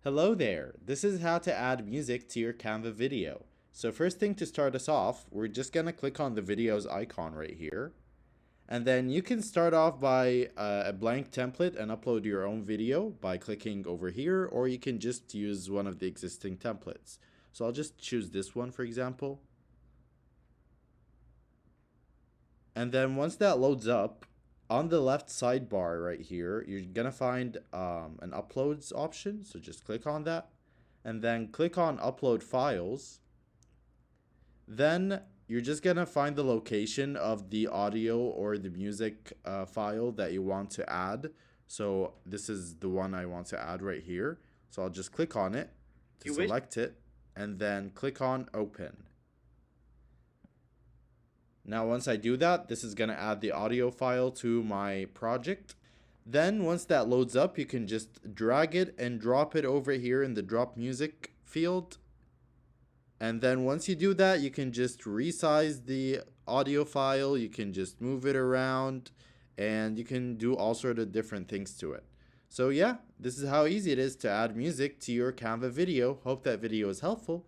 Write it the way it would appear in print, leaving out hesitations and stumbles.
Hello there, this is how to add music to your Canva video. So first thing to start us off, we're just gonna click on the videos icon right here. And then you can start off by a blank template and upload your own video by clicking over here, or you can just use one of the existing templates. So I'll just choose this one for example. And then once that loads up, on the left sidebar right here, you're gonna find an uploads option. So just click on that and then click on upload files. Then you're just gonna find the location of the audio or the music file that you want to add. So this is the one I want to add right here. So I'll just click on it to select it and then click on open. Now once I do that, this is going to add the audio file to my project. Then once that loads up, you can just drag it and drop it over here in the drop music field. And then once you do that, you can just resize the audio file, you can just move it around, and you can do all sort of different things to it. So yeah, this is how easy it is to add music to your Canva video. Hope that video is helpful.